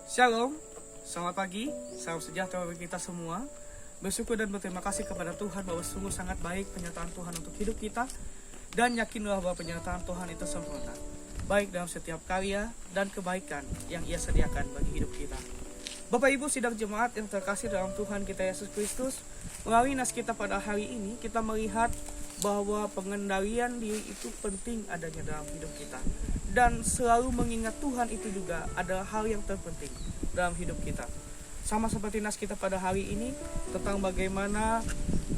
Shalom, selamat pagi, salam sejahtera bagi kita semua. Bersyukur dan berterima kasih kepada Tuhan bahwa sungguh sangat baik penyertaan Tuhan untuk hidup kita. Dan yakinlah bahwa penyertaan Tuhan itu sempurna, baik dalam setiap karya dan kebaikan yang Ia sediakan bagi hidup kita. Bapak Ibu sidang jemaat yang terkasih dalam Tuhan kita Yesus Kristus, melalui nas kita pada hari ini kita melihat bahwa pengendalian diri itu penting adanya dalam hidup kita. Dan selalu mengingat Tuhan itu juga adalah hal yang terpenting dalam hidup kita. Sama seperti nas kita pada hari ini tentang bagaimana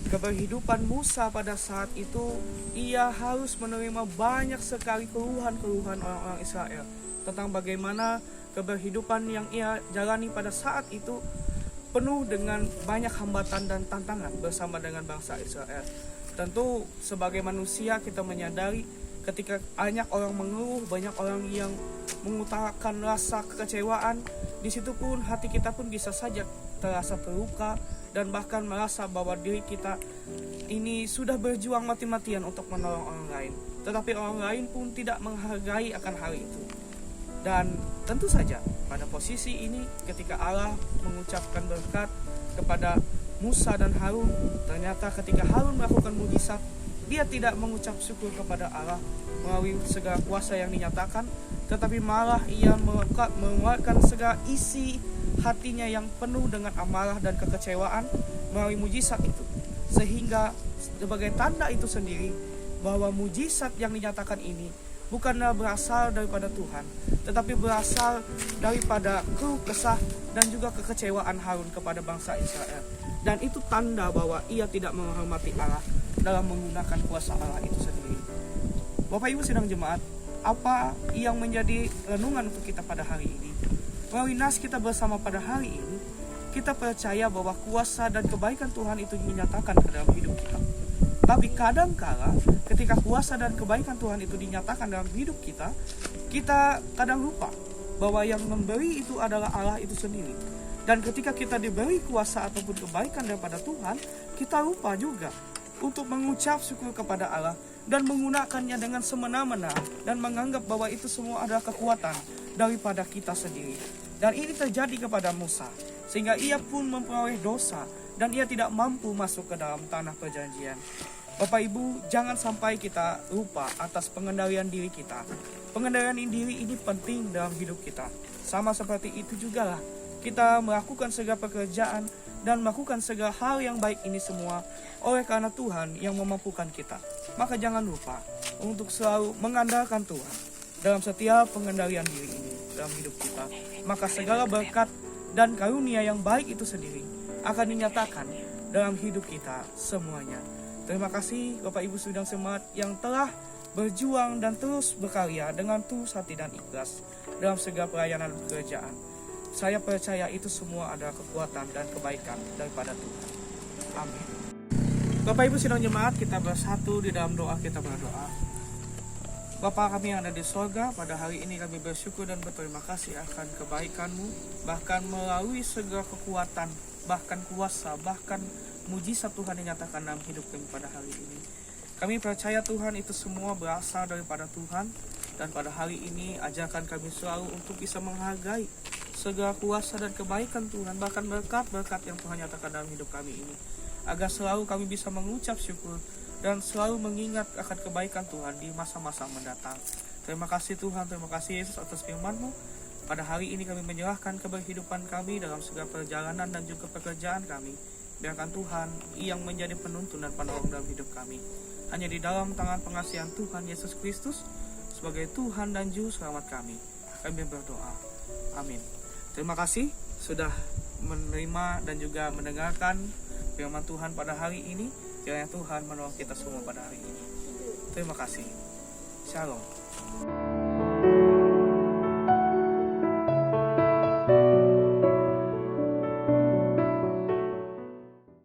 keberhidupan Musa pada saat itu, ia harus menerima banyak sekali keluhan-keluhan orang-orang Israel tentang bagaimana keberhidupan yang ia jalani pada saat itu penuh dengan banyak hambatan dan tantangan bersama dengan bangsa Israel. Tentu sebagai manusia kita menyadari ketika banyak orang mengeluh, banyak orang yang mengutarakan rasa kekecewaan, di situ pun hati kita pun bisa saja terasa terluka dan bahkan merasa bahwa diri kita ini sudah berjuang mati-matian untuk menolong orang lain. Tetapi orang lain pun tidak menghargai akan hal itu. Dan tentu saja pada posisi ini ketika Allah mengucapkan berkat kepada Musa dan Harun, ternyata ketika Harun melakukan mujizat, dia tidak mengucap syukur kepada Allah melalui segala kuasa yang dinyatakan, tetapi malah ia mengeluarkan segala isi hatinya yang penuh dengan amarah dan kekecewaan melalui mujizat itu. Sehingga sebagai tanda itu sendiri bahwa mujizat yang dinyatakan ini bukanlah berasal daripada Tuhan, tetapi berasal daripada keluh kesah dan juga kekecewaan Harun kepada bangsa Israel. Dan itu tanda bahwa ia tidak menghormati Allah dalam menggunakan kuasa Allah itu sendiri. Bapak Ibu sidang jemaat, apa yang menjadi renungan untuk kita pada hari ini? Melalui nas kita bersama pada hari ini, kita percaya bahwa kuasa dan kebaikan Tuhan itu dinyatakan ke dalam hidup kita. Tapi kadangkala ketika kuasa dan kebaikan Tuhan itu dinyatakan dalam hidup kita, kita kadang lupa bahwa yang memberi itu adalah Allah itu sendiri. Dan ketika kita diberi kuasa ataupun kebaikan daripada Tuhan, kita lupa juga untuk mengucap syukur kepada Allah dan menggunakannya dengan semena-mena dan menganggap bahwa itu semua adalah kekuatan daripada kita sendiri. Dan ini terjadi kepada Musa, sehingga ia pun memperoleh dosa dan ia tidak mampu masuk ke dalam tanah perjanjian. Bapak Ibu, jangan sampai kita lupa atas pengendalian diri kita. Pengendalian diri ini penting dalam hidup kita. Sama seperti itu juga lah kita melakukan segala pekerjaan dan melakukan segala hal yang baik ini semua oleh karena Tuhan yang memampukan kita. Maka jangan lupa untuk selalu mengandalkan Tuhan dalam setiap pengendalian diri ini dalam hidup kita. Maka segala berkat dan karunia yang baik itu sendiri akan dinyatakan dalam hidup kita semuanya. Terima kasih Bapak Ibu sidang jemaat yang telah berjuang dan terus berkarya dengan tulus hati dan ikhlas dalam segala pelayanan pekerjaan. Saya percaya itu semua adalah kekuatan dan kebaikan daripada Tuhan. Amin. Bapak Ibu sidang jemaat, kita bersatu di dalam doa, kita berdoa. Bapa kami yang ada di sorga, pada hari ini kami bersyukur dan berterima kasih akan kebaikan-Mu, bahkan melalui segala kekuatan, bahkan kuasa, bahkan mujizat Tuhan dinyatakan dalam hidup kami pada hari ini. Kami percaya Tuhan itu semua berasal daripada Tuhan, dan pada hari ini ajarkan kami selalu untuk bisa menghargai segala kuasa dan kebaikan Tuhan, bahkan berkat-berkat yang Tuhan nyatakan dalam hidup kami ini, agar selalu kami bisa mengucap syukur dan selalu mengingat akan kebaikan Tuhan di masa-masa mendatang. Terima kasih Tuhan, terima kasih Yesus atas firman-Mu. Pada hari ini kami menyerahkan keberhidupan kami dalam segala perjalanan dan juga pekerjaan kami. Biarkan Tuhan yang menjadi penuntun dan penolong dalam hidup kami. Hanya di dalam tangan pengasihan Tuhan Yesus Kristus sebagai Tuhan dan Juru Selamat kami berdoa. Amin. Terima kasih sudah menerima dan juga mendengarkan firman Tuhan pada hari ini. Kiranya Tuhan menolong kita semua pada hari ini. Terima kasih. Shalom.